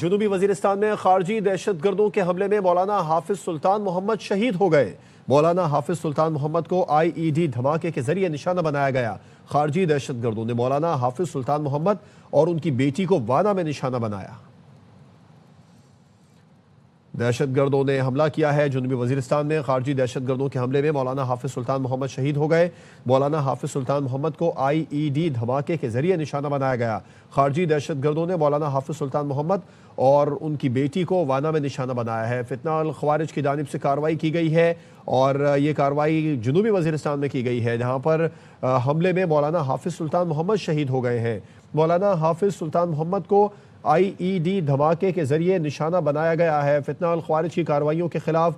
جنوبی وزیرستان میں خارجی دہشت گردوں کے حملے میں مولانا حافظ سلطان محمد شہید ہو گئے۔ مولانا حافظ سلطان محمد کو آئی ای ڈی دھماکے کے ذریعے نشانہ بنایا گیا۔ خارجی دہشت گردوں نے مولانا حافظ سلطان محمد اور ان کی بیٹی کو وانا میں نشانہ بنایا۔ دہشت گردوں نے حملہ کیا ہے۔ جنوبی وزیرستان میں خارجی دہشت گردوں کے حملے میں مولانا حافظ سلطان محمد شہید ہو گئے۔ مولانا حافظ سلطان محمد کو آئی ای ڈی دھماکے کے ذریعے نشانہ بنایا گیا۔ خارجی دہشت گردوں نے مولانا حافظ سلطان محمد اور ان کی بیٹی کو وانا میں نشانہ بنایا ہے۔ فتنہ الخوارج کی جانب سے کارروائی کی گئی ہے اور یہ کارروائی جنوبی وزیرستان میں کی گئی ہے، جہاں پر حملے میں مولانا حافظ سلطان محمد شہید ہو گئے ہیں۔ مولانا حافظ سلطان محمد کو آئی ای ڈی دھماکے کے ذریعے نشانہ بنایا گیا ہے۔ فتنہ الخوارج کی کارروائیوں کے خلاف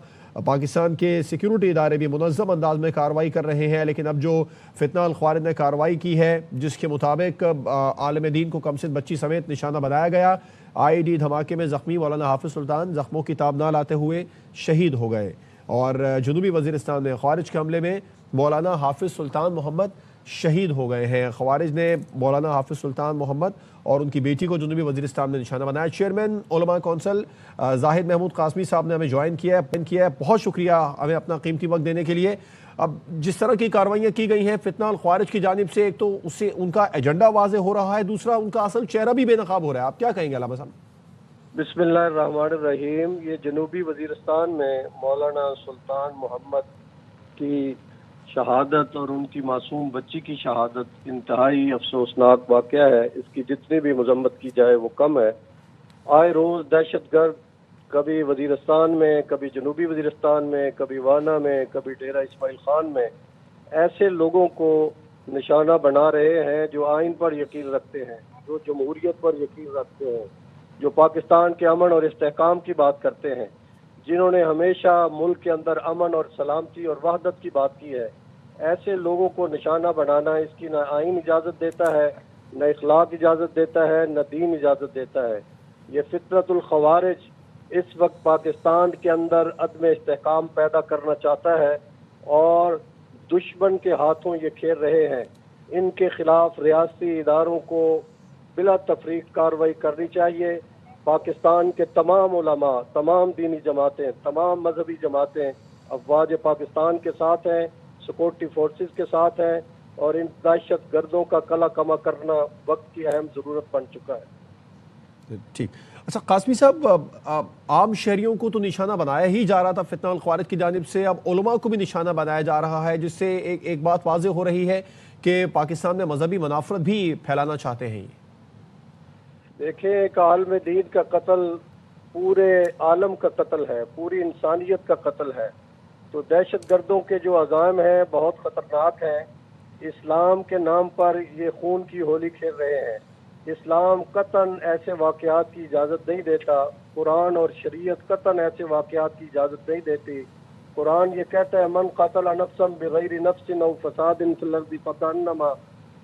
پاکستان کے سیکیورٹی ادارے بھی منظم انداز میں کارروائی کر رہے ہیں، لیکن اب جو فتنہ الخوارج نے کارروائی کی ہے جس کے مطابق عالم دین کو کمسن بچی سمیت نشانہ بنایا گیا، آئی ڈی دھماکے میں زخمی مولانا حافظ سلطان زخموں کی تاب نہ لاتے ہوئے شہید ہو گئے۔ اور جنوبی وزیرستان میں خوارج کے حملے میں مولانا حافظ سلطان محمد شہید ہو گئے ہیں۔ خوارج نے مولانا حافظ سلطان محمد اور ان کی بیٹی کو جنوبی وزیرستان میں نشانہ بنایا۔ چیئرمین علماء کونسل زاہد محمود قاسمی صاحب نے ہمیں جوائن کیا ہے، بہت شکریہ ہمیں اپنا قیمتی وقت دینے کے لیے۔ اب جس طرح کی کارروائیاں کی گئی ہیں فتنہ الخوارج کی جانب سے، ایک تو اس سے ان کا ایجنڈا واضح ہو رہا ہے، دوسرا ان کا اصل چہرہ بھی بے نقاب ہو رہا ہے۔ آپ کیا کہیں گے علامہ صاحب؟ بسم اللہ الرحمن الرحیم۔ یہ جنوبی وزیرستان میں مولانا سلطان محمد کی شہادت اور ان کی معصوم بچی کی شہادت انتہائی افسوسناک واقعہ ہے۔ اس کی جتنی بھی مذمت کی جائے وہ کم ہے۔ آئے روز دہشت گرد کبھی وزیرستان میں، کبھی جنوبی وزیرستان میں، کبھی وانا میں، کبھی ڈیرہ اسماعیل خان میں ایسے لوگوں کو نشانہ بنا رہے ہیں جو آئین پر یقین رکھتے ہیں، جو جمہوریت پر یقین رکھتے ہیں، جو پاکستان کے امن اور استحکام کی بات کرتے ہیں، جنہوں نے ہمیشہ ملک کے اندر امن اور سلامتی اور وحدت کی بات کی ہے۔ ایسے لوگوں کو نشانہ بنانا اس کی نہ آئین اجازت دیتا ہے، نہ اخلاق اجازت دیتا ہے، نہ دین اجازت دیتا ہے۔ یہ فتنۃ الخوارج اس وقت پاکستان کے اندر عدم استحکام پیدا کرنا چاہتا ہے اور دشمن کے ہاتھوں یہ کھیل رہے ہیں۔ ان کے خلاف ریاستی اداروں کو بلا تفریق کارروائی کرنی چاہیے۔ پاکستان کے تمام علماء، تمام دینی جماعتیں، تمام مذہبی جماعتیں افواج پاکستان کے ساتھ ہیں، سیکورٹی فورسز کے ساتھ ہیں، اور ان دہشت گردوں کا کلا کما کرنا وقت کی اہم ضرورت بن چکا ہے۔ ٹھیک، اچھا قاسمی صاحب، عام شہریوں کو تو نشانہ بنایا ہی جا رہا تھا فتنہ الخوارج کی جانب سے، اب علماء کو بھی نشانہ بنایا جا رہا ہے، جس سے ایک بات واضح ہو رہی ہے کہ پاکستان میں مذہبی منافرت بھی پھیلانا چاہتے ہیں۔ دیکھیں، ایک عالم دین کا قتل پورے عالم کا قتل ہے، پوری انسانیت کا قتل ہے، تو دہشت گردوں کے جو عزائم ہیں بہت خطرناک ہیں۔ اسلام کے نام پر یہ خون کی ہولی کھیل رہے ہیں۔ اسلام قطعاً ایسے واقعات کی اجازت نہیں دیتا، قرآن اور شریعت قطعاً ایسے واقعات کی اجازت نہیں دیتی۔ قرآن یہ کہتا ہے من قتل نفسا بغیر نفس او فساد فی الارض فکانما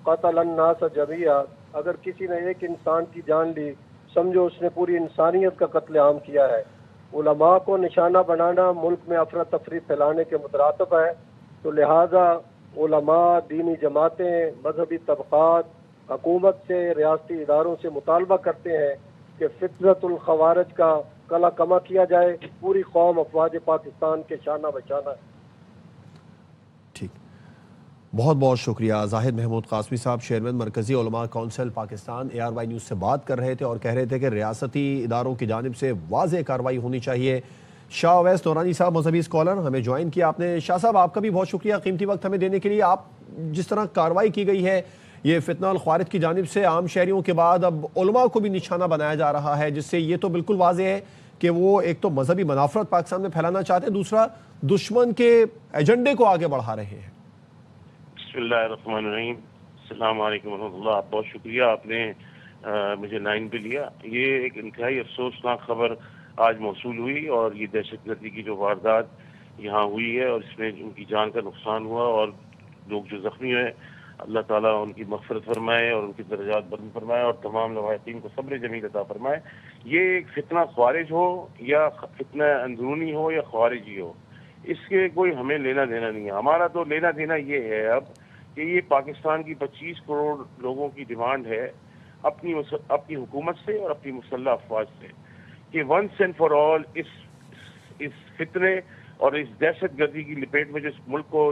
قتل الناس جميعا، اگر کسی نے ایک انسان کی جان لی سمجھو اس نے پوری انسانیت کا قتل عام کیا ہے۔ علماء کو نشانہ بنانا ملک میں افراتفری پھیلانے کے مترادف ہے، تو لہٰذا علماء، دینی جماعتیں، مذہبی طبقات حکومت سے، ریاستی اداروں سے مطالبہ کرتے ہیں کہ فتنۃ الخوارج کا کلا کما کیا جائے۔ پوری قوم افواج پاکستان کے شانہ بشانہ ہے۔ ٹھیک، بہت بہت شکریہ۔ زاہد محمود قاسمی صاحب، چیئرمین مرکزی علماء کونسل Pakistan, A R Y news سے بات کر رہے تھے اور کہہ رہے تھے کہ ریاستی اداروں کی جانب سے واضح کارروائی ہونی چاہیے۔ شاہ اویس نورانی صاحب، مذہبی اسکالر، ہمیں جوائن کیا آپ نے۔ شاہ صاحب، آپ کا بھی بہت شکریہ قیمتی وقت ہمیں دینے کے لیے۔ آپ جس طرح کارروائی کی گئی ہے یہ فتنہ الخوارج کی جانب سے عام شہریوں کے بعد اب علماء کو بھی نشانہ بنایا جا رہا ہے، جس سے یہ تو بالکل واضح ہے کہ وہ ایک تو مذہبی منافرت پاکستان میں پھیلانا چاہتے ہیں، دوسرا دشمن کے ایجنڈے کو آگے بڑھا رہے ہیں۔ بسم اللہ الرحمن الرحیم۔ السلام علیکم ورحمۃ اللہ۔ بہت شکریہ، آپ نے مجھے لائن پہ لیا۔ یہ ایک انتہائی افسوسناک خبر آج موصول ہوئی، اور یہ دہشت گردی کی جو واردات یہاں ہوئی ہے اور اس میں ان کی جان کا نقصان ہوا اور لوگ جو زخمی ہوئے، اللہ تعالیٰ ان کی مغفرت فرمائے اور ان کی درجات بلند فرمائے اور تمام لواحقین کو صبر جمیل عطا فرمائے۔ یہ ایک فتنہ خوارج ہو یا فتنہ اندرونی ہو یا خارجی ہو، اس کے کوئی ہمیں لینا دینا نہیں ہے۔ ہمارا تو لینا دینا یہ ہے اب کہ یہ پاکستان کی 25 کروڑ لوگوں کی ڈیمانڈ ہے اپنی حکومت سے اور اپنی مسلح افواج سے۔ کہ ونس اینڈ فار آل اس فتنے اور اس دہشت گردی کی لپیٹ میں جو اس ملک کو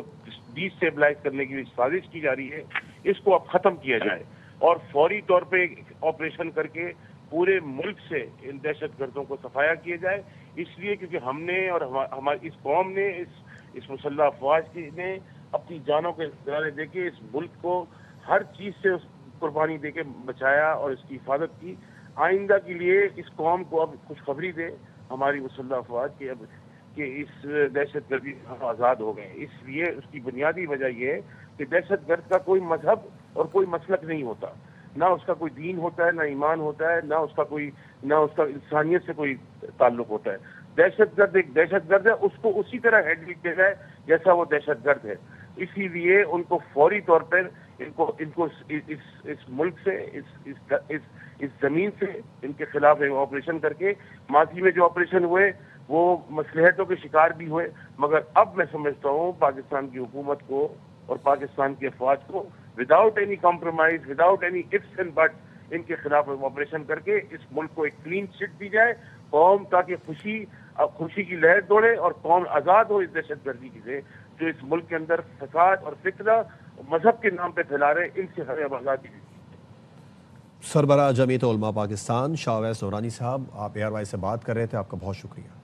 ڈی اسٹیبلائز کرنے کی سازش کی جا رہی ہے اس کو اب ختم کیا جائے اور فوری طور پہ آپریشن کر کے پورے ملک سے ان دہشت گردوں کو صفایا کیا جائے. اس لیے کیونکہ ہم نے اور ہماری اس قوم نے اس مسلح افواج کی نے اپنی جانوں کے نذرانے دے کے اس ملک کو ہر چیز سے قربانی دے کے بچایا اور اس کی حفاظت کی. آئندہ کے لیے اس قوم کو اب خوشخبری دے ہماری مسلح افواج کی اب کہ اس دہشت گردی سے ہم آزاد ہو گئے. اس لیے اس کی بنیادی وجہ یہ ہے کہ دہشت گرد کا کوئی مذہب اور کوئی مسلک نہیں ہوتا, نہ اس کا کوئی دین ہوتا ہے, نہ ایمان ہوتا ہے, نہ اس کا انسانیت سے کوئی تعلق ہوتا ہے. دہشت گرد ایک دہشت گرد ہے, اس کو اسی طرح ہینڈل کیا جائے جیسا وہ دہشت گرد ہے. اسی لیے ان کو فوری طور پر ان کو اس ملک سے اس زمین سے ان کے خلاف آپریشن کر کے, ماضی میں جو آپریشن ہوئے وہ مصلحتوں کے شکار بھی ہوئے, مگر اب میں سمجھتا ہوں پاکستان کی حکومت کو اور پاکستان کی افواج کو without any compromise, without any ifs and buts ان کے خلاف آپریشن کر کے اس ملک کو ایک کلین چٹ دی جائے قوم, تاکہ خوشی کی لہر دوڑے اور قوم آزاد ہو اس دہشت گردی سے جو اس ملک کے اندر فساد اور فتنہ مذہب کے نام پہ پھیلا رہے, ان سے ہمیں اب آزادی. سربراہ جمعیت علماء پاکستان شاہ اویس نورانی صاحب, آپ ARY سے بات کر رہے تھے, آپ کا بہت شکریہ.